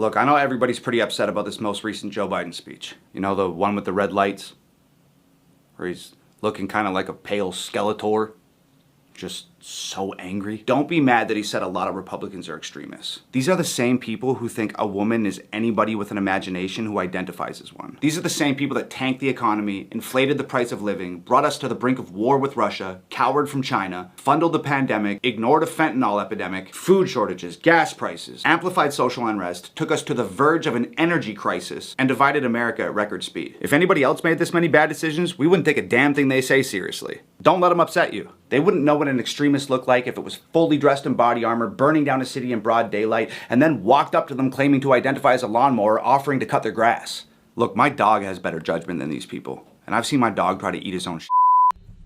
Look, I know everybody's pretty upset about this most recent Joe Biden speech. You know, the one with the red lights? Where he's looking kind of like a pale Skeletor. Just so angry. Don't be mad that he said a lot of Republicans are extremists. These are the same people who think a woman is anybody with an imagination who identifies as one. These are the same people that tanked the economy, inflated the price of living, brought us to the brink of war with Russia, cowered from China, funded the pandemic, ignored a fentanyl epidemic, food shortages, gas prices, amplified social unrest, took us to the verge of an energy crisis, and divided America at record speed. If anybody else made this many bad decisions, we wouldn't take a damn thing they say seriously. Don't let them upset you. They wouldn't know what an extremist looked like if it was fully dressed in body armor, burning down a city in broad daylight, and then walked up to them claiming to identify as a lawnmower, offering to cut their grass. Look, my dog has better judgment than these people, and I've seen my dog try to eat his own shit.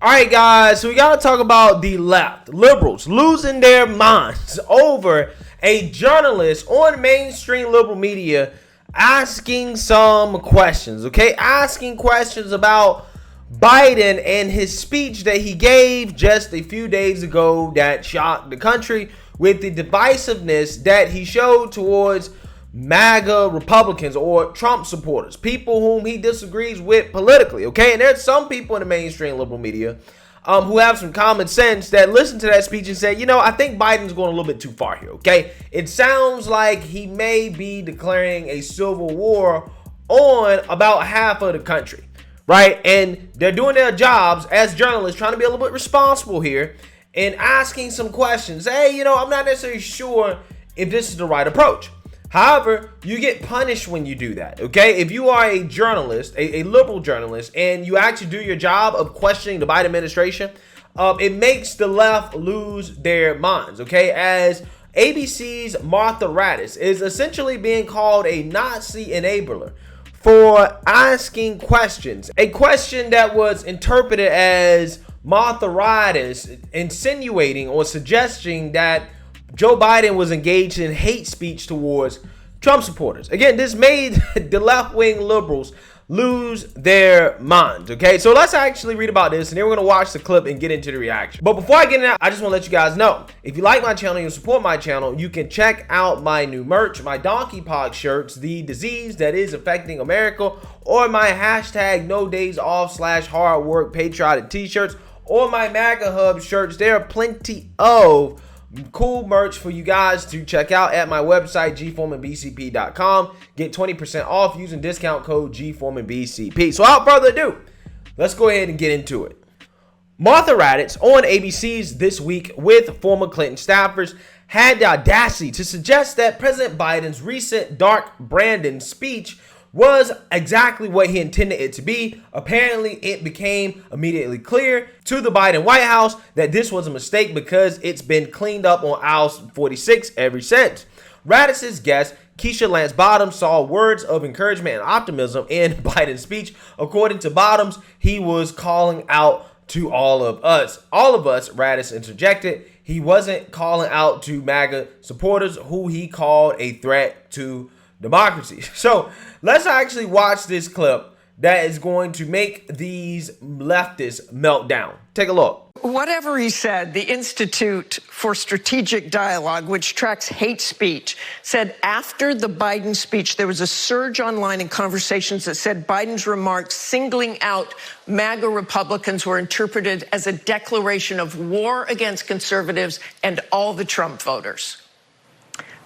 All right, guys, so we got to talk about the left, liberals losing their minds over a journalist on mainstream liberal media asking some questions, okay? Asking questions about Biden and his speech that he gave just a few days ago that shocked the country with the divisiveness that he showed towards MAGA Republicans or Trump supporters, people whom he disagrees with politically, okay? And there's some people in the mainstream liberal media who have some common sense that listen to that speech and say, you know, I think Biden's going a little bit too far here, okay? It sounds like he may be declaring a civil war on about half of the country. Right? And they're doing their jobs as journalists, trying to be a little bit responsible here and asking some questions. Hey, you know, I'm not necessarily sure if this is the right approach. However, you get punished when you do that, okay? If you are a journalist, a liberal journalist, and you actually do your job of questioning the Biden administration, it makes the left lose their minds, okay? As ABC's Martha Raddatz is essentially being called a Nazi enabler for asking questions. A question that was interpreted as Martha Raddatz insinuating or suggesting that Joe Biden was engaged in hate speech towards Trump supporters. Again, this made the left-wing liberals lose their minds, okay? So let's actually read about this, and then we're going to watch the clip and get into the reaction. But before I get into that, I just want to let you guys know, if you like my channel, you support my channel, you can check out my new merch, my Donkey Pox shirts, the disease that is affecting America, or my hashtag no days off / hard work patriotic t-shirts, or my MAGA Hub shirts. There are plenty of cool merch for you guys to check out at my website, gforemanbcp.com. Get 20% off using discount code gforemanbcp. So without further ado, let's go ahead and get into it. Martha Raddatz on ABC's This Week with former Clinton staffers had the audacity to suggest that President Biden's recent Dark Brandon speech was exactly what he intended it to be. Apparently, it became immediately clear to the Biden White House that this was a mistake because it's been cleaned up on aisle 46 ever since. Raddatz's guest, Keisha Lance Bottoms, saw words of encouragement and optimism in Biden's speech. According to Bottoms, he was calling out to all of us. All of us, Raddatz interjected. He wasn't calling out to MAGA supporters who he called a threat to democracy. So let's actually watch this clip that is going to make these leftists melt down. Take a look. Whatever he said, the Institute for Strategic Dialogue, which tracks hate speech, said after the Biden speech, there was a surge online in conversations that said Biden's remarks singling out MAGA Republicans were interpreted as a declaration of war against conservatives and all the Trump voters.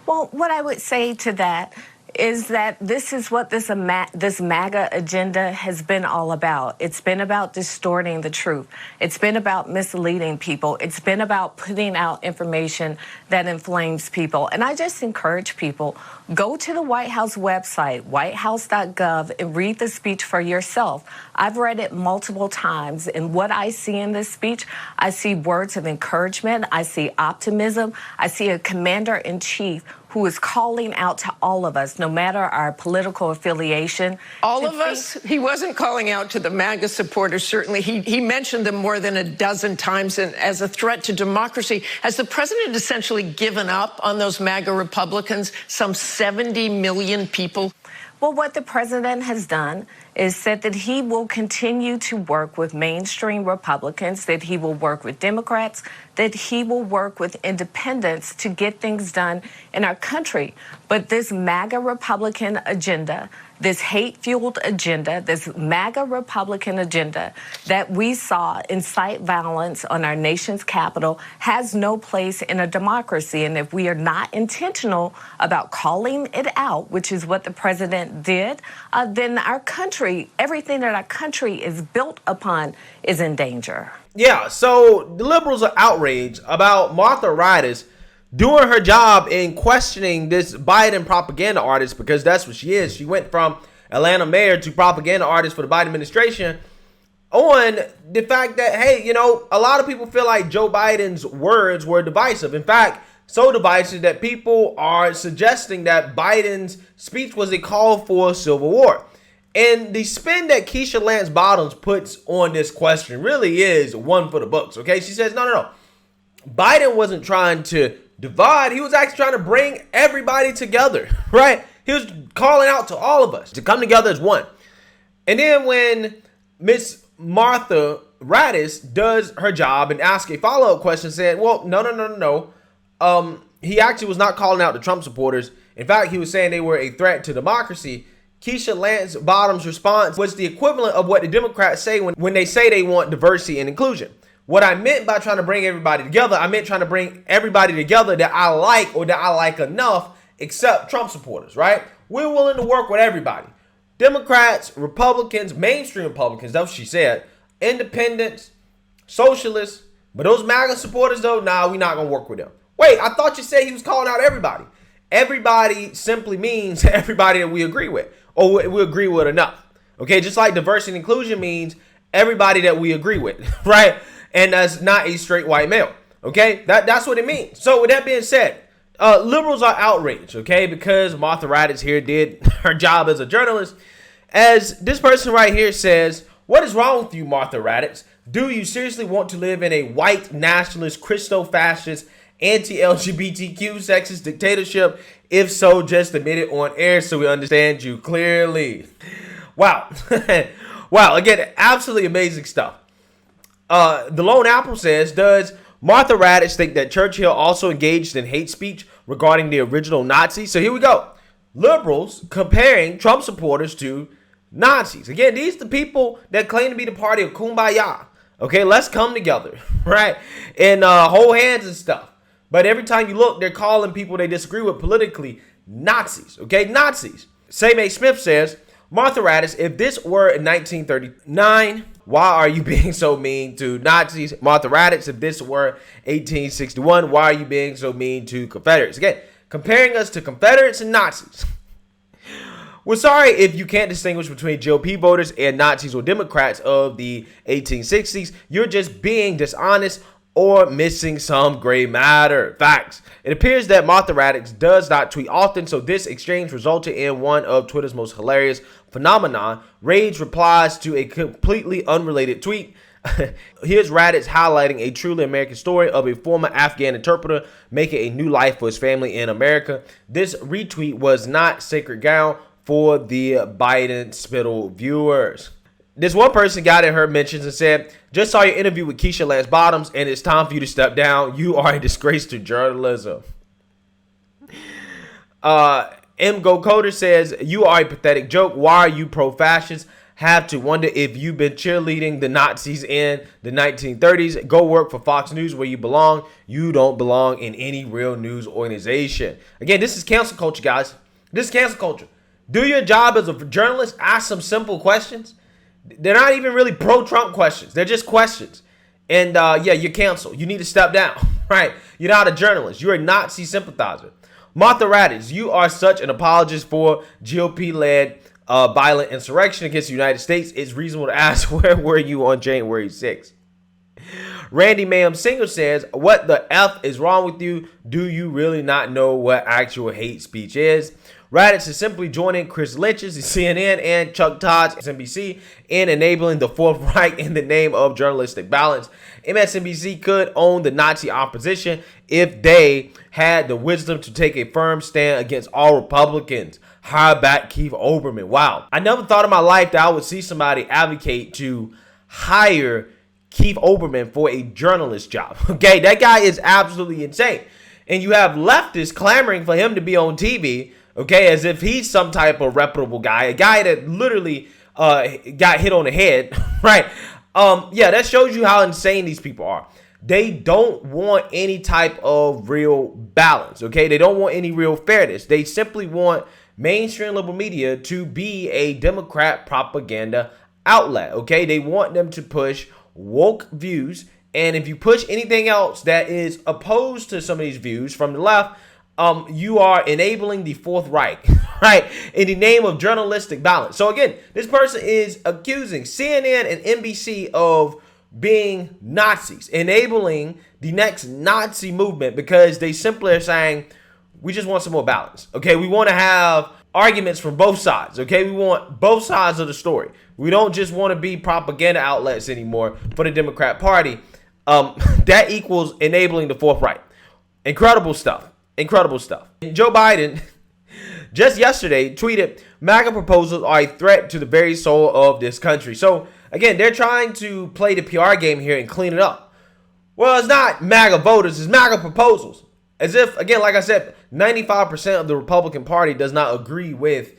Well, what I would say to that is that this is what this MAGA agenda has been all about. It's been about distorting the truth. It's been about misleading people. It's been about putting out information that inflames people. And I just encourage people, go to the White House website, whitehouse.gov, and read the speech for yourself. I've read it multiple times, and what I see in this speech, I see words of encouragement. I see optimism. I see a commander-in-chief who is calling out to all of us, no matter our political affiliation. All of us? He wasn't calling out to the MAGA supporters, certainly. He mentioned them more than a dozen times as a threat to democracy. Has the president essentially given up on those MAGA Republicans, some 70 million people? Well, what the president has done is said that he will continue to work with mainstream Republicans, that he will work with Democrats, that he will work with independents to get things done in our country. But this MAGA Republican agenda, this hate-fueled agenda, this MAGA Republican agenda that we saw incite violence on our nation's capital has no place in a democracy. And if we are not intentional about calling it out, which is what the president did, then our country, everything that our country is built upon, is in danger. Yeah, so the liberals are outraged about Martha Raddatz doing her job in questioning this Biden propaganda artist, because that's what she is. She went from Atlanta mayor to propaganda artist for the Biden administration on the fact that, hey, you know, a lot of people feel like Joe Biden's words were divisive. In fact, so divisive that people are suggesting that Biden's speech was a call for a civil war. And the spin that Keisha Lance Bottoms puts on this question really is one for the books, okay? She says, no. Biden wasn't trying to divide. He was actually trying to bring everybody together, right? He was calling out to all of us to come together as one. And then when Miss Martha Raddatz does her job and asks a follow-up question, saying, well, no. He actually was not calling out the Trump supporters. In fact, he was saying they were a threat to democracy. Keisha Lance Bottoms' response was the equivalent of what the Democrats say when they say they want diversity and inclusion. What I meant by trying to bring everybody together, I meant trying to bring everybody together that I like or that I like enough, except Trump supporters, right? We're willing to work with everybody. Democrats, Republicans, mainstream Republicans, that's what she said, independents, socialists, but those MAGA supporters, though, nah, we're not going to work with them. Wait, I thought you said he was calling out everybody. Everybody simply means everybody that we agree with, or we agree with enough. Okay, just like diversity and inclusion means everybody that we agree with, right? And that's not a straight white male. Okay, that's what it means. So with that being said, liberals are outraged, okay, because Martha Raddatz here did her job as a journalist. As this person right here says, what is wrong with you, Martha Raddatz? Do you seriously want to live in a white nationalist, Christo-fascist, anti-LGBTQ sexist dictatorship? If so, just admit it on air so we understand you clearly. Wow. Wow, again, absolutely amazing stuff. The Lone Apple says, does Martha Raddatz think that Churchill also engaged in hate speech regarding the original Nazis? So here we go. Liberals comparing Trump supporters to Nazis. Again, these are the people that claim to be the party of Kumbaya. Okay, let's come together, right? And hold hands and stuff. But every time you look, they're calling people they disagree with politically Nazis. Okay, Nazis. Same A. Smith says, Martha Raddatz, if this were in 1939, why are you being so mean to Nazis? Martha Raddatz, if this were 1861, why are you being so mean to Confederates? Again, comparing us to Confederates and Nazis. We're sorry if you can't distinguish between GOP voters and Nazis or Democrats of the 1860s. You're just being dishonest or missing some gray matter. Facts. It appears that Martha Raddatz does not tweet often, so this exchange resulted in one of Twitter's most hilarious phenomenon. Rage replies to a completely unrelated tweet. Here's Raddatz highlighting a truly American story of a former Afghan interpreter making a new life for his family in America. This retweet was not sacred ground for the Biden spittle viewers. This one person got in her mentions and said, just saw your interview with Keisha Lance Bottoms and it's time for you to step down. You are a disgrace to journalism. M. Go Coder says, you are a pathetic joke. Why are you pro-fascist? Have to wonder if you've been cheerleading the Nazis in the 1930s. Go work for Fox News where you belong. You don't belong in any real news organization. Again, this is cancel culture, guys. This is cancel culture. Do your job as a journalist. Ask some simple questions. They're not even really pro-Trump questions. They're just questions. And yeah, you're canceled. You need to step down, right? You're not a journalist. You're a Nazi sympathizer. Martha Raddatz, you are such an apologist for GOP-led violent insurrection against the United States. It's reasonable to ask, where were you on January 6th? Randy Mayhem Singer says, what the F is wrong with you? Do you really not know what actual hate speech is? Raddatz is simply joining Chris Lynch's CNN and Chuck Todd's MSNBC in enabling the Fourth Reich in the name of journalistic balance. MSNBC could own the Nazi opposition if they had the wisdom to take a firm stand against all Republicans. hire back Keith Olbermann. Wow. I never thought in my life that I would see somebody advocate to hire Keith Olbermann for a journalist job. Okay, that guy is absolutely insane. And you have leftists clamoring for him to be on TV, okay, as if he's some type of reputable guy, a guy that literally got hit on the head, right? Yeah, that shows you how insane these people are. They don't want any type of real balance, okay? They don't want any real fairness. They simply want mainstream liberal media to be a Democrat propaganda outlet, okay? They want them to push woke views, and if you push anything else that is opposed to some of these views from the left, you are enabling the Fourth Reich, right? In the name of journalistic balance. So again, this person is accusing CNN and NBC of being Nazis, enabling the next Nazi movement because they simply are saying, we just want some more balance. Okay, we want to have arguments from both sides. Okay, we want both sides of the story. We don't just want to be propaganda outlets anymore for the Democrat Party. That equals enabling the Fourth Reich. Incredible stuff. Incredible stuff. Joe Biden just yesterday tweeted, MAGA proposals are a threat to the very soul of this country. So again, they're trying to play the PR game here and clean it up. Well, it's not MAGA voters, it's MAGA proposals. As if, again, like I said, 95% of the Republican Party does not agree with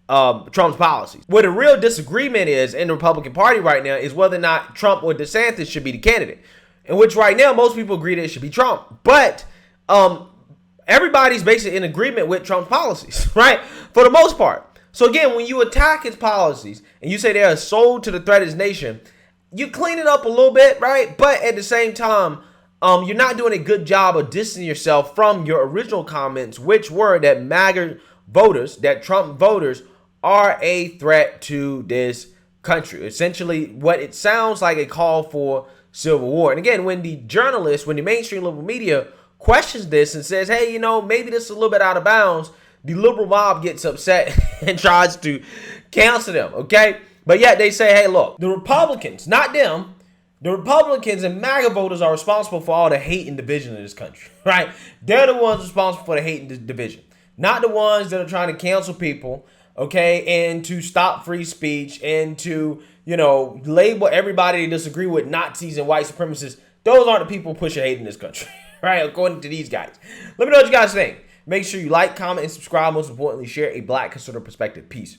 Trump's policies. Where the real disagreement is in the Republican Party right now is whether or not Trump or DeSantis should be the candidate. In which right now, most people agree that it should be Trump. But everybody's basically in agreement with Trump's policies, right? For the most part. So again, when you attack his policies and you say they are sold to the threat of his nation, you clean it up a little bit, right? But at the same time, you're not doing a good job of distancing yourself from your original comments, which were that MAGA voters, that Trump voters are a threat to this country. Essentially, what it sounds like a call for civil war. And again, when the journalists, when the mainstream liberal media questions this and says, hey, you know, maybe this is a little bit out of bounds, the liberal mob gets upset and tries to cancel them, okay? But yet they say, hey, look, the Republicans, not them, the Republicans and MAGA voters are responsible for all the hate and division in this country, right? They're the ones responsible for the hate and division, not the ones that are trying to cancel people, okay, and to stop free speech and to, you know, label everybody they disagree with Nazis and white supremacists. Those aren't the people pushing hate in this country, right? According to these guys. Let me know what you guys think. Make sure you like, comment, and subscribe. Most importantly, share a Black conservative perspective. Peace.